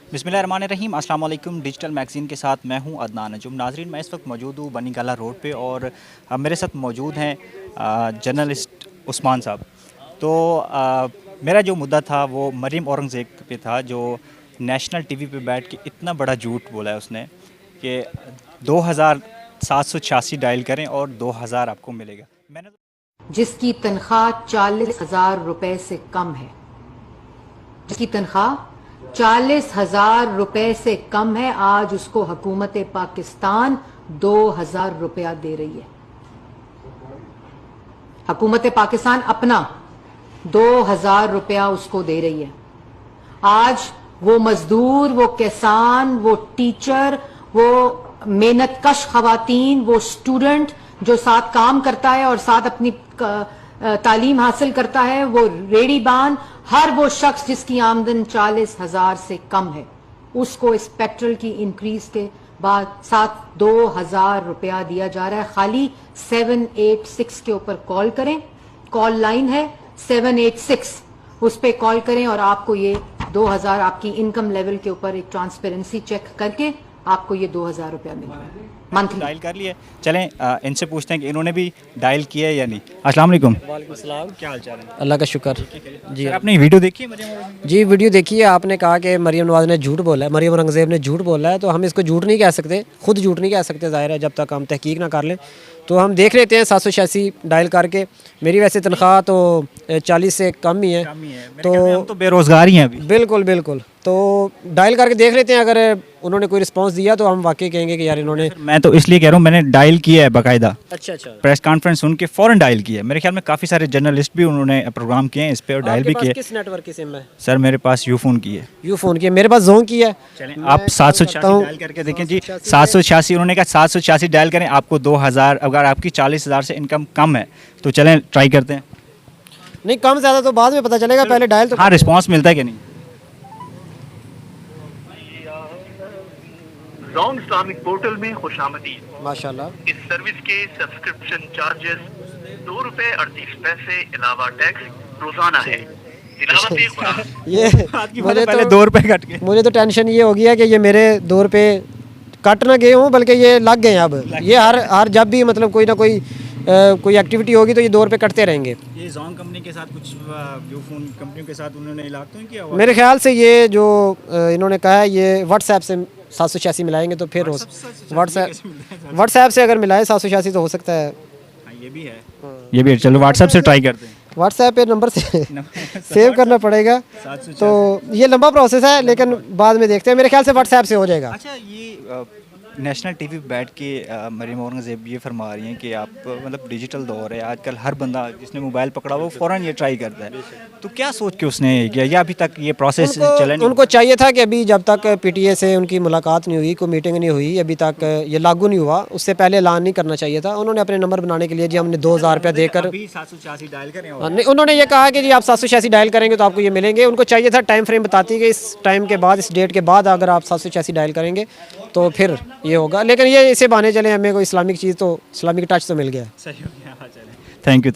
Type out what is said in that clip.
बिस्मिल्लाहिर्रहमानिर्रहीम। अस्सलाम वालेकुम। डिजिटल मैगज़ीन के साथ मैं हूं अदनान नजुम। नाज़रीन, मैं इस वक्त मौजूद हूं बनी गाला रोड पे और मेरे साथ मौजूद हैं जर्नलिस्ट उस्मान साहब। तो मेरा जो मुद्दा था वो मरीम औरंगज़ेब पे था, जो नेशनल टीवी पे बैठ के इतना बड़ा झूठ बोला है उसने कि 2786 डायल करें और 2000 आपको मिलेगा। मैंने जिसकी तनख्वाह 40,000 रुपए से कम है, जिसकी तनख्वाह 40,000 रुपए से कम है, आज उसको हुकूमत पाकिस्तान 2,000 रुपया दे रही है। हुकूमत पाकिस्तान अपना 2,000 रुपया उसको दे रही है। आज वो मजदूर, वो किसान, वो टीचर, वो मेहनत कश खवातीन, वो स्टूडेंट जो साथ काम करता है और साथ अपनी तालीम हासिल करता है, वो रेड़ीबान, हर वो शख्स जिसकी आमदन 40,000 से कम है, उसको इस पेट्रोल की इंक्रीज के बाद साथ 2,000 रुपया दिया जा रहा है। खाली 786 के ऊपर कॉल करें, कॉल लाइन है 786, उस पर कॉल करें और आपको ये 2,000 आपकी इनकम लेवल के ऊपर एक ट्रांसपेरेंसी चेक करके आपको ये 2,000 रुपया मिलेगा मंथली। डायल कर लिए। चलें इनसे पूछते हैं कि इन्होंने भी डायल किया है या नहीं। अस्सलाम वालेकुम। वालेकुम सलाम। क्या हाल चाल है? अल्लाह का शुक्र जी। सर, आपने वीडियो देखी है मरीम औरंगज़ेब? जी वीडियो देखिए। आपने कहा कि मरीम नवाज़ ने झूठ बोला है, मरीम औरंगज़ेब ने झूठ बोला है, तो हम इसको झूठ नहीं कह सकते, खुद झूठ नहीं कह सकते, ज़ाहिर है, जब तक हम तहकीक ना कर लें। तो हम देख लेते हैं 786 डायल करके। मेरी वैसे तनख्वाह तो 40 से कम ही है, तो हम तो बेरोज़गार ही हैं अभी। बिल्कुल बिल्कुल। तो डायल करके देख लेते हैं, अगर उन्होंने कोई रिस्पांस दिया तो हम वाकई कहेंगे कि यार इन्होंने। मैं तो इसलिए कह रहा हूँ, मैंने डायल किया है बाकायदा। अच्छा अच्छा। प्रेस कॉन्फ्रेंस सुन के फ़ौरन डायल किया है। मेरे ख्याल में काफ़ी सारे जर्नलिस्ट भी उन्होंने प्रोग्राम किए हैं इस पे और डायल भी किए। किस नेटवर्क की सिम है? सर, मेरे पास यूफ़ोन की है। यूफ़ोन की है, मेरे पास जोन की है। चलें, आप 786 डायल करके देखें जी। 786 उन्होंने कहा 786 डायल करें, आपको 2,000, अगर आपकी 40,000 से इनकम कम है तो चलें ट्राई करते हैं। नहीं, कम ज़्यादा तो बाद में पता चलेगा, पहले डायल तो। हाँ, रिस्पांस मिलता है कि नहीं? जॉन इस्लामिक पोर्टल में खुशामदीद। माशाल्लाह। इस सर्विस के सब्सक्रिप्शन चार्जेस ₹2.38 अलावा टैक्स रोजाना है। ये मुझे पहले 2 रुपए कट गए। मुझे तो टेंशन ये हो गया कि ये मेरे 2 रुपए कट ना गए हों, बल्कि ये लग गए हैं। अब ये हर जब भी मतलब कोई ना कोई एक्टिविटी होगी तो ये 2 रुपए कटते रहेंगे। ये जॉन कंपनी के साथ कुछ यूफोन कंपनियों के साथ उन्होंने इलाक तो नहीं किया हुआ? मेरे ख्याल से ये जो इन्होंने कहा है, ये व्हाट्सएप से 786 मिलाएंगे तो फिर व्हाट्सएप से अगर मिलाए 786 तो हो सकता है। ये भी है, ये भी है। चलो व्हाट्सएप से ट्राई करते हैं। व्हाट्सएप पे नंबर से सेव करना पड़ेगा, तो ये लंबा प्रोसेस है, लेकिन बाद में देखते हैं। मेरे ख्याल से व्हाट्सएप से हो जाएगा। अच्छा, ये नेशनल टीवी पे बैठ के मरीम औरंगज़ेब ये फरमा रही हैं कि आप मतलब डिजिटल दौर है आजकल, हर बंदा जिसने मोबाइल पकड़ा वो फ़ौरन ये ट्राई करता है। तो क्या सोच के उसने ये किया, या अभी तक ये प्रोसेस चला नहीं? उनको चाहिए था कि अभी जब तक पीटीए से उनकी मुलाकात नहीं हुई, कोई मीटिंग नहीं हुई, अभी तक ये लागू नहीं हुआ, उससे पहले ऐलान नहीं करना चाहिए था। उन्होंने अपने नंबर बनाने के लिए जी हमने 2,000 रुपया देकर 786 डायल करें। नहीं, उन्होंने ये कहा कि जी आप 786 डायल करेंगे तो आपको ये मिलेंगे। उनको चाहिए था टाइम फ्रेम बताती कि इस टाइम के बाद, इस डेट के बाद अगर आप 786 डायल करेंगे तो फिर ये होगा। लेकिन ये इसे बहाने चले, हमें कोई इस्लामिक चीज़ तो, इस्लामिक टच तो मिल गया। सही हो गया। Thank you.